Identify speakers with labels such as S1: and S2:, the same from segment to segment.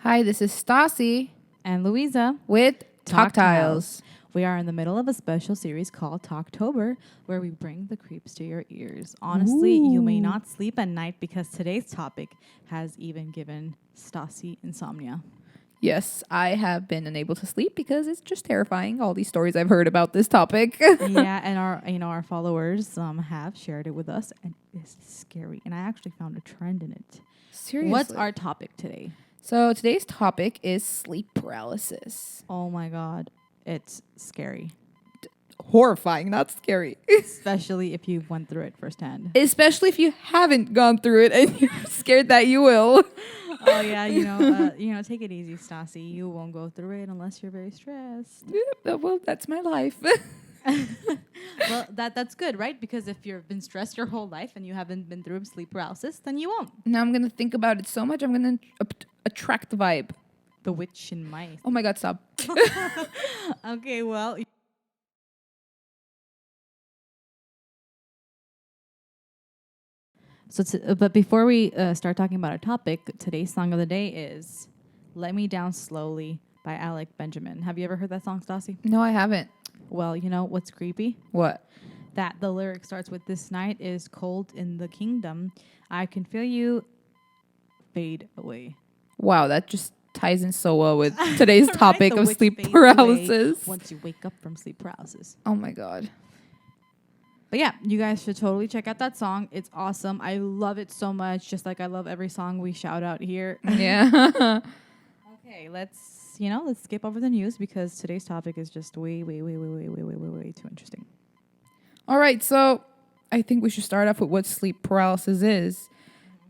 S1: Hi, this is Stassi
S2: and Luisa
S1: with
S2: Talk
S1: Talktiles.
S2: We are in the middle of a special series called Talktober, where we bring the creeps to your ears. Honestly, you may not sleep at night because today's topic has even given Stassi insomnia.
S1: Yes, I have been unable to sleep because it's just terrifying. All these stories I've heard about this topic.
S2: Yeah, and our followers have shared it with us, and it's scary. And I actually found a trend in it.
S1: Seriously.
S2: What's our topic today?
S1: So today's topic is sleep paralysis.
S2: Oh my God, it's scary.
S1: Horrifying, not scary.
S2: Especially if you've went through it firsthand.
S1: Especially if you haven't gone through it and you're scared that you will.
S2: Oh yeah, take it easy, Stassi. You won't go through it unless you're very stressed.
S1: Well, that's my life.
S2: Well, that's good, right? Because if you've been stressed your whole life and you haven't been through sleep paralysis, then you won't.
S1: Now I'm going to think about it so much, I'm going to attract the vibe.
S2: The witch in my...
S1: Oh my God, stop.
S2: Okay, well... But before we start talking about our topic, today's song of the day is Let Me Down Slowly by Alec Benjamin. Have you ever heard that song, Stassi?
S1: No, I haven't.
S2: Well, you know what's creepy?
S1: What?
S2: That the lyric starts with, "This night is cold in the kingdom. I can feel you fade away."
S1: Wow, that just ties in so well with today's
S2: Right?
S1: topic
S2: The
S1: of
S2: witch
S1: sleep
S2: fades
S1: paralysis.
S2: away once you wake up from sleep paralysis.
S1: Oh my God.
S2: But yeah, you guys should totally check out that song. It's awesome. I love it so much, just like I love every song we shout out here.
S1: Yeah.
S2: Okay, let's skip over the news because today's topic is just way too interesting.
S1: All right, so I think we should start off with what sleep paralysis is.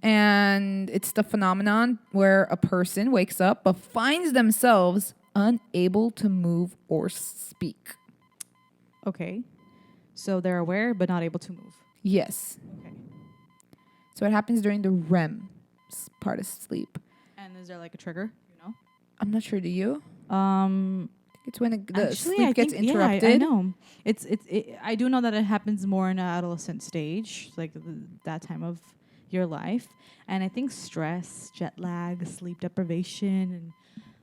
S1: And it's the phenomenon where a person wakes up but finds themselves unable to move or speak.
S2: Okay. So they're aware but not able to move.
S1: Yes.
S2: Okay.
S1: So it happens during the REM part of sleep.
S2: And is there like a trigger? You know?
S1: I'm not sure. Do you? It's when
S2: Actually,
S1: sleep gets interrupted.
S2: Yeah, I know. I do know that it happens more in an adolescent stage, like that time of your life. And I think stress, jet lag, sleep deprivation, and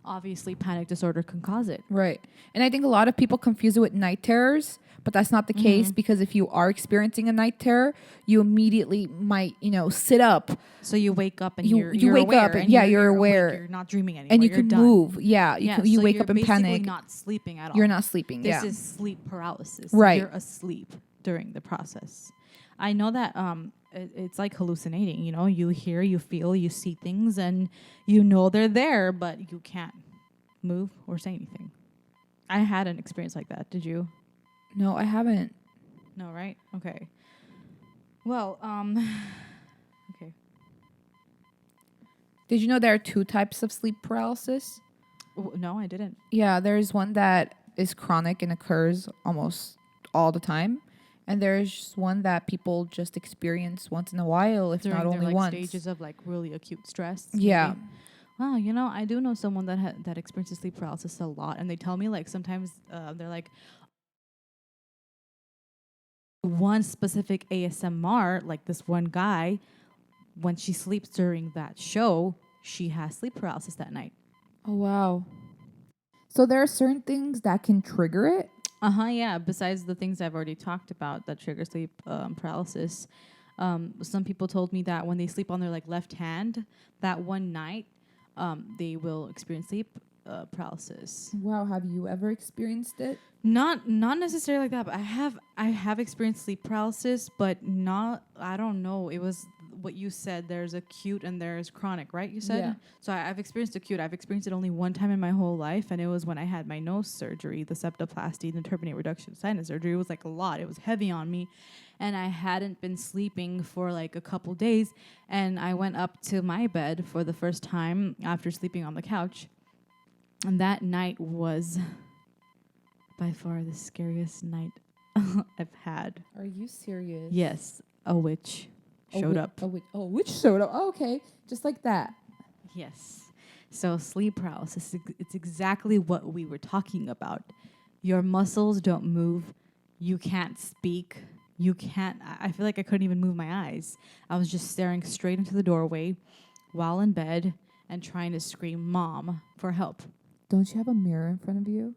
S2: obviously panic disorder can cause it.
S1: Right. And I think a lot of people confuse it with night terrors, but that's not the case, because if you are experiencing a night terror, you immediately might, sit up.
S2: So you wake up and
S1: You
S2: you're
S1: wake
S2: aware.
S1: up and you're aware.
S2: Awake, you're not dreaming anymore.
S1: And you
S2: you're
S1: can
S2: done.
S1: move. Yeah. You
S2: So
S1: wake
S2: you're
S1: up in
S2: basically
S1: panic.
S2: not sleeping at all.
S1: You're not sleeping.
S2: This
S1: yeah.
S2: is sleep paralysis.
S1: Right.
S2: You're asleep during the process. I know that it's like hallucinating. You hear, you feel, you see things, and they're there, but you can't move or say anything. I had an experience like that. Did you?
S1: No, I haven't.
S2: No, right? Okay. Well, okay.
S1: Did you know there are two types of sleep paralysis?
S2: No, I didn't.
S1: Yeah, there's one that is chronic and occurs almost all the time. And there's one that people just experience once in a while, if
S2: During
S1: not only
S2: their,
S1: once.
S2: Stages of really acute stress.
S1: Yeah.
S2: Maybe. Wow, I do know someone that experiences sleep paralysis a lot, and they tell me sometimes they're like, one specific ASMR, like this one guy, when she sleeps during that show, she has sleep paralysis that night.
S1: Oh, wow. So there are certain things that can trigger it?
S2: Yeah. Besides the things I've already talked about that trigger sleep paralysis, some people told me that when they sleep on their left hand, that one night, they will experience sleep paralysis.
S1: Wow, have you ever experienced it?
S2: Not necessarily like that, but I have experienced sleep paralysis, but not, I don't know. It was what you said. There's acute and there's chronic, right? You said?
S1: Yeah.
S2: So I've experienced acute. I've experienced it only one time in my whole life, and it was when I had my nose surgery, the septoplasty, the turbinate reduction sinus surgery. It was a lot. It was heavy on me, and I hadn't been sleeping for a couple days, and I went up to my bed for the first time after sleeping on the couch, and that night was by far the scariest night I've had.
S1: Are you serious?
S2: Yes, a witch showed up.
S1: A witch showed up. Oh, okay. Just like that.
S2: Yes. So sleep paralysis, it's exactly what we were talking about. Your muscles don't move. You can't speak. I feel like I couldn't even move my eyes. I was just staring straight into the doorway while in bed, and trying to scream mom for help.
S1: Don't you have a mirror in front of you?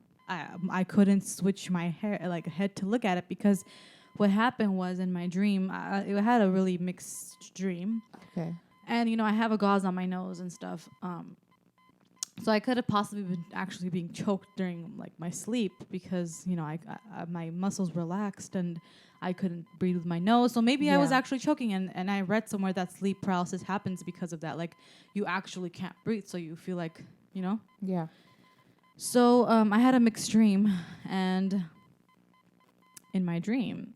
S2: I couldn't switch my head to look at it because what happened was in my dream, I had a really mixed dream.
S1: Okay.
S2: And, you know, I have a gauze on my nose and stuff. So I could have possibly been actually being choked during like my sleep because, you know, I my muscles relaxed and I couldn't breathe with my nose. So maybe I was actually choking. And I read somewhere that sleep paralysis happens because of that. Like you actually can't breathe. So you feel like, you know.
S1: Yeah.
S2: So I had a mixed dream, and in my dream,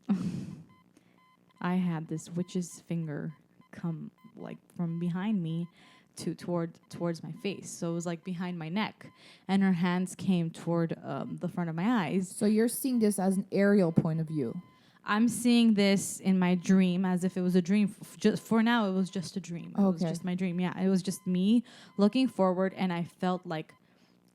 S2: I had this witch's finger come like from behind me towards my face. So it was like behind my neck, and her hands came toward the front of my eyes.
S1: So you're seeing this as an aerial point of view.
S2: I'm seeing this in my dream as if it was a dream. Just for now, it was just a dream. It was just my dream. Yeah, it was just me looking forward, and I felt like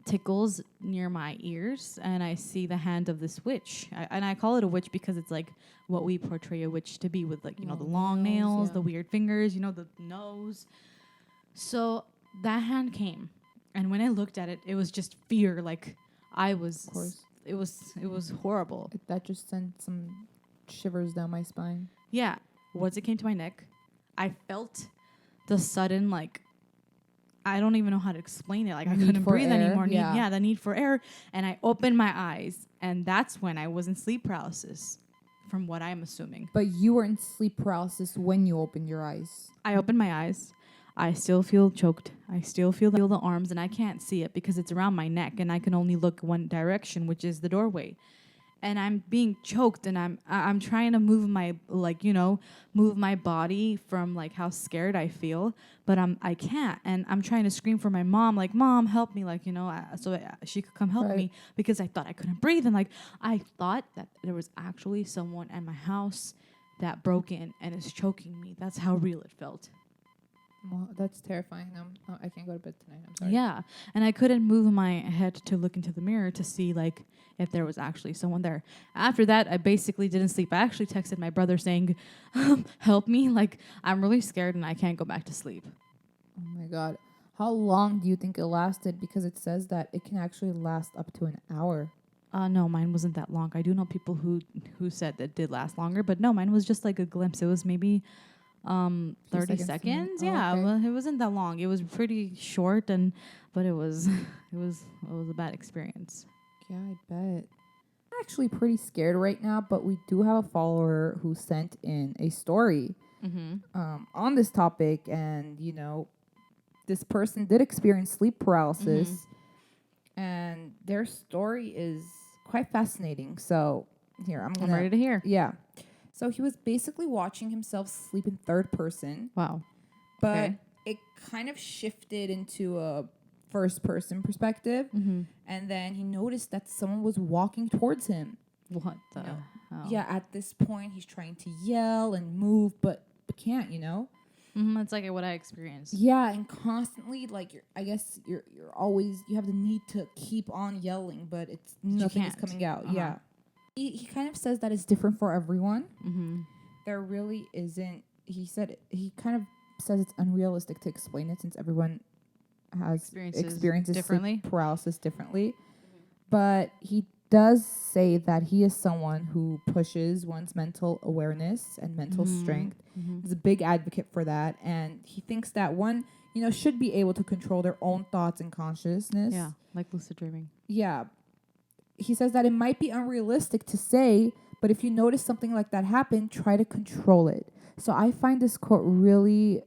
S2: tickles near my ears, and I see the hand of this witch. And I call it a witch because it's like what we portray a witch to be, with like, you know, the long nails, the weird fingers, you know, the nose. So that hand came, and when I looked at it, it was just fear. Like I was,
S1: Of course.
S2: it was horrible.
S1: That just sent some shivers down my spine.
S2: Yeah. Once it came to my neck, I felt the sudden, like, I don't even know how to explain it. Like I couldn't breathe anymore. The need for air. And I opened my eyes, and that's when I was in sleep paralysis, from what I'm assuming.
S1: But you were in sleep paralysis when you opened your eyes.
S2: I opened my eyes. I still feel choked. I still feel the arms, and I can't see it because it's around my neck, and I can only look one direction, which is the doorway. And I'm being choked, and I'm trying to move my, like, you know, move my body from like how scared I feel, but I can't. And I'm trying to scream for my mom, like, Mom, help me, like, you know, so she could come help me, because I thought I couldn't breathe. And like, I thought that there was actually someone at my house that broke in and is choking me. That's how real it felt.
S1: Well, that's terrifying. I can't go to bed tonight. I'm sorry.
S2: Yeah. And I couldn't move my head to look into the mirror to see like if there was actually someone there. After that, I basically didn't sleep. I actually texted my brother saying, help me. Like, I'm really scared and I can't go back to sleep.
S1: Oh my God. How long do you think it lasted? Because it says that it can actually last up to an hour.
S2: No, mine wasn't that long. I do know people who said that did last longer, but no, mine was just like a glimpse. It was maybe 30 seconds. Yeah,
S1: okay.
S2: well, it wasn't that long. It was pretty short, but it was a bad experience.
S1: Yeah, I bet. I'm actually pretty scared right now, but we do have a follower who sent in a story on this topic, and you know, this person did experience sleep paralysis, and their story is quite fascinating. So here, I'm
S2: ready to hear.
S1: Yeah. So he was basically watching himself sleep in third person.
S2: Wow.
S1: But it kind of shifted into a first person perspective. And then he noticed that someone was walking towards him.
S2: What the hell?
S1: Yeah, at this point, he's trying to yell and move, but can't, you know?
S2: It's like what I experienced.
S1: Yeah, and constantly, like, you're always, you have the need to keep on yelling, but it's nothing is coming out. Yeah. He kind of says that it's different for everyone. There really isn't. He kind of says it's unrealistic to explain it since everyone has experiences
S2: differently,
S1: sleep paralysis differently. But he does say that he is someone who pushes one's mental awareness and mental strength. He's a big advocate for that, and he thinks that one, you know, should be able to control their own thoughts and consciousness.
S2: Yeah, like lucid dreaming.
S1: Yeah. He says that it might be unrealistic to say, but if you notice something like that happen, try to control it. So I find this quote really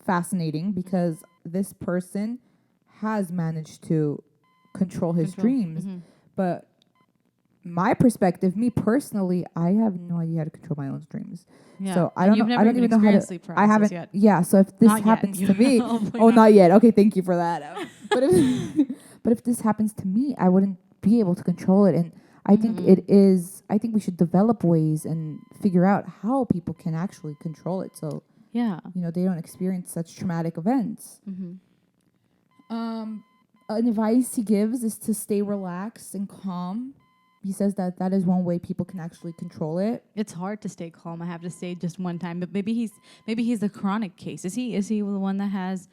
S1: fascinating because this person has managed to control his dreams. But my perspective, me personally, I have no idea how to control my own dreams.
S2: Yeah.
S1: So I don't even know how to.
S2: Sleep
S1: I haven't.
S2: Yet.
S1: Yeah. So if this happens to me, not yet. Okay, thank you for that. But if this happens to me, I wouldn't be able to control it. And I think I think we should develop ways and figure out how people can actually control it. So you know, they don't experience such traumatic events. Advice he gives is to stay relaxed and calm. He says that is one way people can actually control it.
S2: It's hard to stay calm. I have to say just one time, but maybe he's the chronic case. Is he the one that has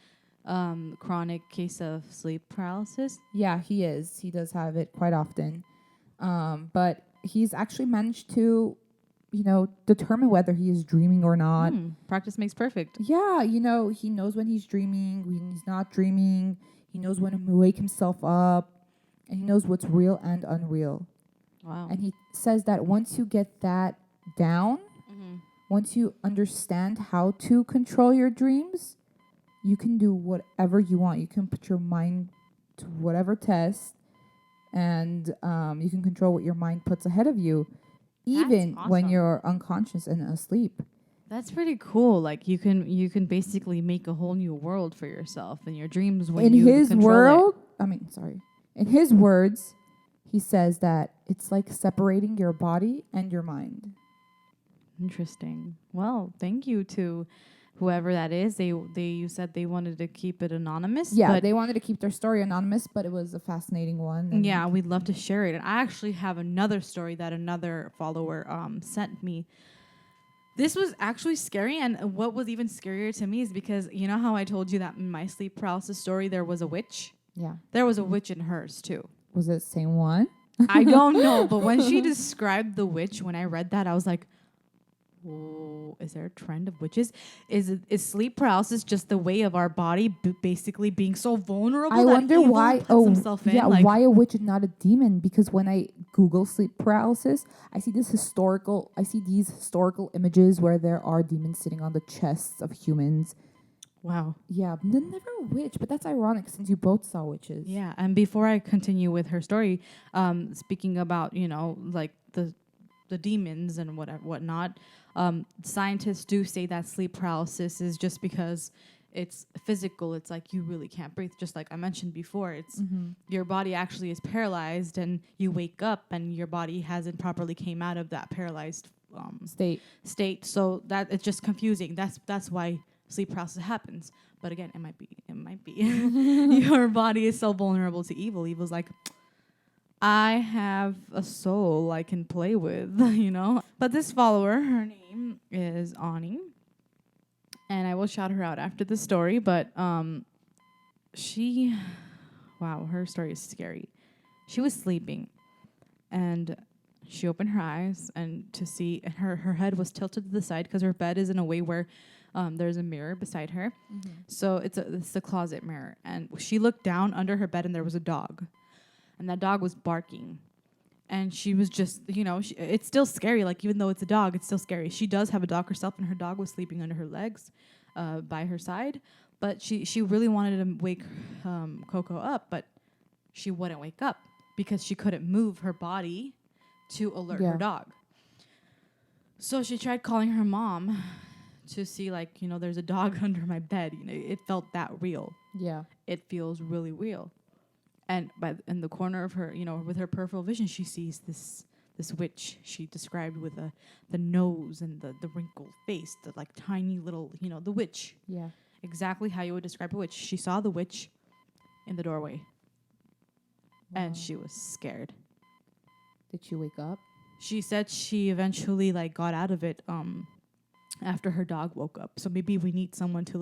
S2: chronic case of sleep paralysis.
S1: Yeah, he is. He does have it quite often. But he's actually managed to, determine whether he is dreaming or not.
S2: Practice makes perfect.
S1: Yeah, he knows when he's dreaming, when he's not dreaming. He knows when to wake himself up. And he knows what's real and unreal.
S2: Wow.
S1: And he says that once you get that down, once you understand how to control your dreams, you can do whatever you want. You can put your mind to whatever test, and you can control what your mind puts ahead of you, even when you're unconscious and asleep.
S2: That's pretty cool. Like you can basically make a whole new world for yourself in your dreams when
S1: in
S2: you
S1: his
S2: control
S1: world. In his words, he says that it's like separating your body and your mind.
S2: Interesting. Well, thank you to whoever that is. You said they wanted to keep it anonymous.
S1: Yeah, they wanted to keep their story anonymous, but it was a fascinating one.
S2: Yeah, we'd love to share it. And I actually have another story that another follower sent me. This was actually scary, and what was even scarier to me is because you know how I told you that in my sleep paralysis story there was a witch?
S1: Yeah.
S2: There was a witch in hers too.
S1: Was it the same one?
S2: I don't know, but when she described the witch, when I read that, I was like, whoa, is there a trend of witches? Is sleep paralysis just the way of our body basically being so vulnerable?
S1: I wonder why. Why a witch and not a demon? Because when I Google sleep paralysis, I see these historical images where there are demons sitting on the chests of humans.
S2: Wow.
S1: Yeah, never a witch, but that's ironic since you both saw witches.
S2: Yeah, and before I continue with her story, speaking about like the demons and whatnot. Scientists do say that sleep paralysis is just because it's physical. It's like you really can't breathe. Just like I mentioned before, it's your body actually is paralyzed, and you wake up and your body hasn't properly came out of that paralyzed state. So that it's just confusing. That's why sleep paralysis happens. But again, it might be your body is so vulnerable to evil. Evil's like, I have a soul I can play with, But this follower, her name is Ani, and I will shout her out after the story. But her story is scary. She was sleeping, and she opened her eyes, and to see her head was tilted to the side because her bed is in a way where there's a mirror beside her. So it's a closet mirror, and she looked down under her bed, and there was a dog. And that dog was barking. And she was just, it's still scary. Like, even though it's a dog, it's still scary. She does have a dog herself, and her dog was sleeping under her legs by her side. But she really wanted to wake Coco up, but she wouldn't wake up because she couldn't move her body to alert her dog. So she tried calling her mom to see, there's a dog under my bed. It felt that real. Yeah. It feels really real. And in the corner of her, with her peripheral vision, she sees this witch she described with the nose and the wrinkled face, the tiny little, the witch. Yeah. Exactly how you would describe a witch. She saw the witch in the doorway. Wow. And she was scared.
S1: Did she wake up?
S2: She said she eventually got out of it after her dog woke up. So maybe we need someone to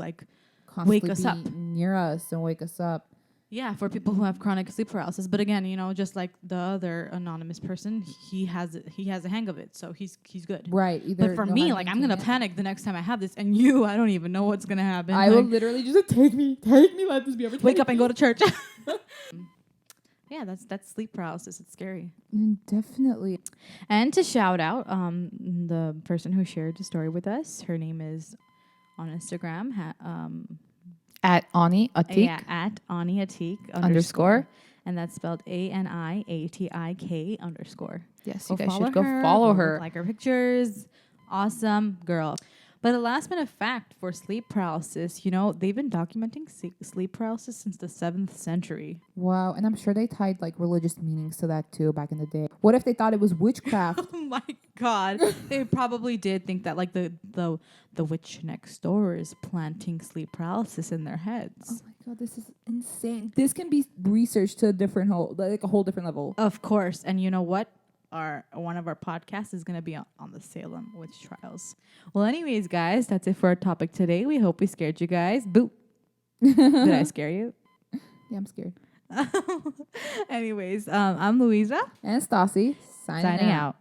S2: wake us up
S1: near us and wake us up.
S2: Yeah, for people who have chronic sleep paralysis. But again, just like the other anonymous person, he has a hang of it, so he's good. Right. But for me, I'm gonna panic the next time I have this, and I don't even know what's gonna happen.
S1: I will literally just take me, let this be over.
S2: Wake up and go to church. Yeah, that's sleep paralysis. It's scary.
S1: Definitely.
S2: And to shout out the person who shared the story with us, her name is on Instagram.
S1: At Ani Atik.
S2: Yeah, at Ani Atik _ and that's spelled ANIATIK _.
S1: Yes, you guys should go follow her.
S2: Like her pictures. Awesome girl. But a last minute fact for sleep paralysis, they've been documenting sleep paralysis since the 7th century.
S1: Wow, and I'm sure they tied religious meanings to that too back in the day. What if they thought it was witchcraft?
S2: Oh my God. They probably did think that the witch next door is planting sleep paralysis in their heads.
S1: Oh my God, this is insane. This can be researched to a whole different level.
S2: Of course. And you know what? One of our podcasts is going to be on the Salem Witch Trials. Well, anyways, guys, that's it for our topic today. We hope we scared you guys. Boo. Did I scare you?
S1: Yeah, I'm scared.
S2: Anyways, I'm Luisa.
S1: And Stassi signing
S2: Signing
S1: out.
S2: out.